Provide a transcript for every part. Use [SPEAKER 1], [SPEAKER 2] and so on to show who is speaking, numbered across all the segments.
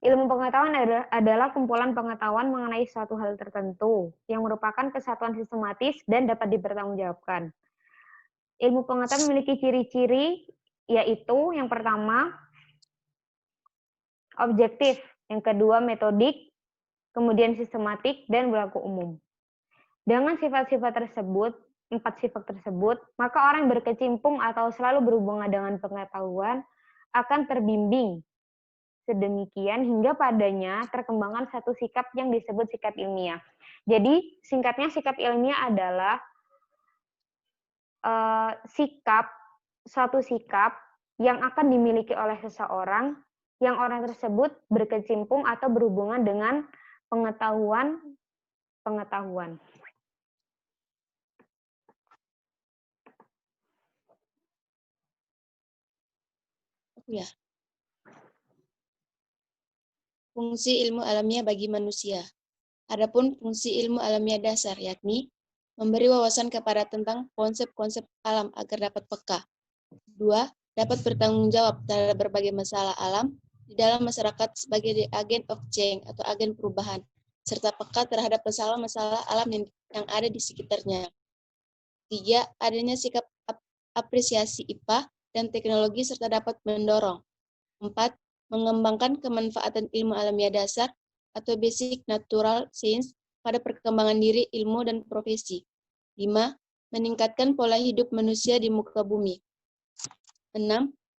[SPEAKER 1] Ilmu pengetahuan adalah kumpulan pengetahuan mengenai suatu hal tertentu yang merupakan kesatuan sistematis dan dapat dipertanggungjawabkan. Ilmu pengetahuan memiliki ciri-ciri, yaitu yang pertama, objektif, yang kedua, metodik, kemudian sistematik, dan berlaku umum. Dengan sifat-sifat tersebut, 4 sifat tersebut, maka orang yang berkecimpung atau selalu berhubungan dengan pengetahuan akan terbimbing sedemikian hingga padanya terkembangkan satu sikap yang disebut sikap ilmiah. Jadi singkatnya sikap ilmiah adalah suatu sikap yang akan dimiliki oleh seseorang yang orang tersebut berkecimpung atau berhubungan dengan pengetahuan.
[SPEAKER 2] Ya. Fungsi ilmu alamiah bagi manusia. Adapun fungsi ilmu alamiah dasar, yakni memberi wawasan kepada tentang konsep-konsep alam agar dapat peka. 2. Dapat bertanggung jawab terhadap berbagai masalah alam di dalam masyarakat sebagai agen of change atau agen perubahan, serta peka terhadap masalah-masalah alam yang ada di sekitarnya. 3. Adanya sikap apresiasi IPA dan teknologi serta dapat mendorong. 4. Mengembangkan kemanfaatan ilmu alamiah dasar atau basic natural science pada perkembangan diri, ilmu, dan profesi. 5. Meningkatkan pola hidup manusia di muka bumi. 6.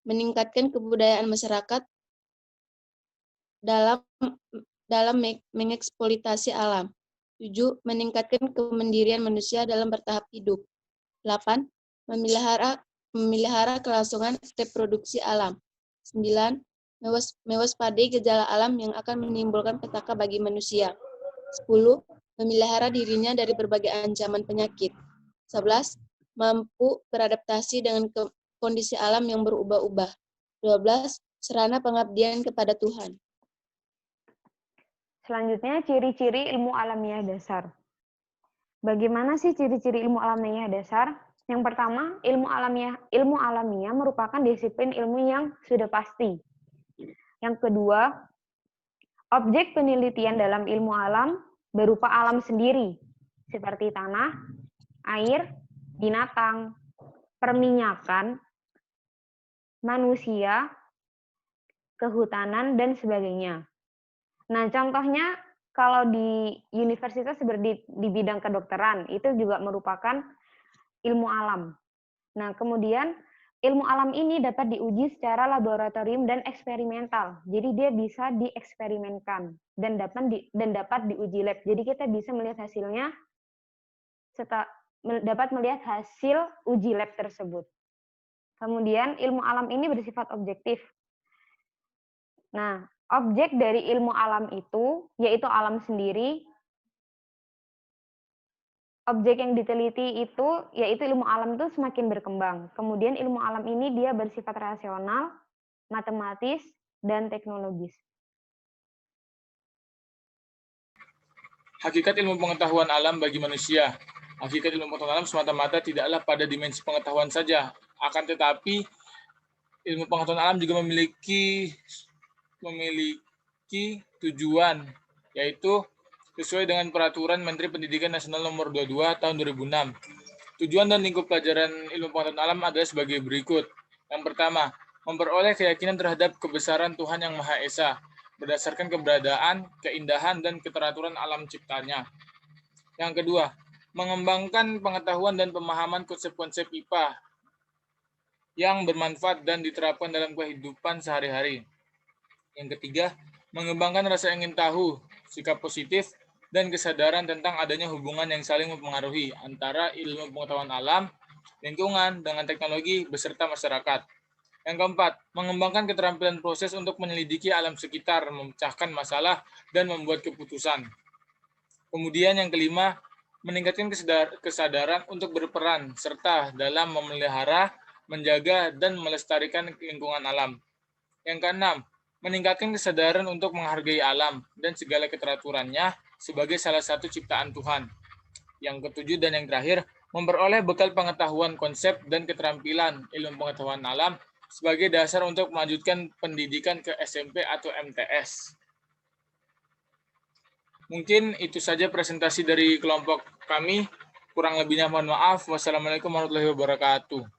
[SPEAKER 2] Meningkatkan kebudayaan masyarakat dalam mengeksploitasi alam. 7. Meningkatkan kemandirian manusia dalam bertahap hidup. 8. Memelihara kelangsungan reproduksi alam. 9. Mewaspadai gejala alam yang akan menimbulkan petaka bagi manusia. 10. Memelihara dirinya dari berbagai ancaman penyakit. 11. Mampu beradaptasi dengan kondisi alam yang berubah-ubah. 12. Sarana pengabdian kepada Tuhan.
[SPEAKER 1] Selanjutnya, ciri-ciri ilmu alamiah dasar. Bagaimana sih ciri-ciri ilmu alamiah dasar? Yang pertama, ilmu alamiah merupakan disiplin ilmu yang sudah pasti. Yang kedua, objek penelitian dalam ilmu alam berupa alam sendiri, seperti tanah, air, binatang, perminyakan, manusia, kehutanan, dan sebagainya. Nah, contohnya kalau di universitas seperti di bidang kedokteran, itu juga merupakan ilmu alam. Nah, kemudian ilmu alam ini dapat diuji secara laboratorium dan eksperimental. Jadi dia bisa dieksperimenkan dan dapat diuji lab. Jadi kita bisa melihat hasilnya dapat melihat hasil uji lab tersebut. Kemudian ilmu alam ini bersifat objektif. Nah, objek dari ilmu alam itu yaitu alam sendiri. Objek yang diteliti itu, yaitu ilmu alam itu semakin berkembang. Kemudian ilmu alam ini dia bersifat rasional, matematis, dan teknologis.
[SPEAKER 3] Hakikat ilmu pengetahuan alam bagi manusia. Hakikat ilmu pengetahuan alam semata-mata tidaklah pada dimensi pengetahuan saja, akan tetapi ilmu pengetahuan alam juga memiliki tujuan, yaitu sesuai dengan Peraturan Menteri Pendidikan Nasional Nomor 22 Tahun 2006. Tujuan dan lingkup pelajaran ilmu pengetahuan alam adalah sebagai berikut. Yang pertama, memperoleh keyakinan terhadap kebesaran Tuhan Yang Maha Esa berdasarkan keberadaan, keindahan, dan keteraturan alam ciptanya. Yang kedua, mengembangkan pengetahuan dan pemahaman konsep-konsep IPA yang bermanfaat dan diterapkan dalam kehidupan sehari-hari. Yang ketiga, mengembangkan rasa ingin tahu, sikap positif, dan kesadaran tentang adanya hubungan yang saling mempengaruhi antara ilmu pengetahuan alam, lingkungan, dengan teknologi, beserta masyarakat. Yang keempat, mengembangkan keterampilan proses untuk menyelidiki alam sekitar, memecahkan masalah, dan membuat keputusan. Kemudian yang kelima, meningkatkan kesadaran untuk berperan, serta dalam memelihara, menjaga, dan melestarikan lingkungan alam. Yang keenam, meningkatkan kesadaran untuk menghargai alam dan segala keteraturannya sebagai salah satu ciptaan Tuhan. Yang ketujuh dan yang terakhir, memperoleh bekal pengetahuan konsep dan keterampilan ilmu pengetahuan alam sebagai dasar untuk melanjutkan pendidikan ke SMP atau MTS. Mungkin itu saja presentasi dari kelompok kami. Kurang lebihnya mohon maaf. Wassalamualaikum warahmatullahi wabarakatuh.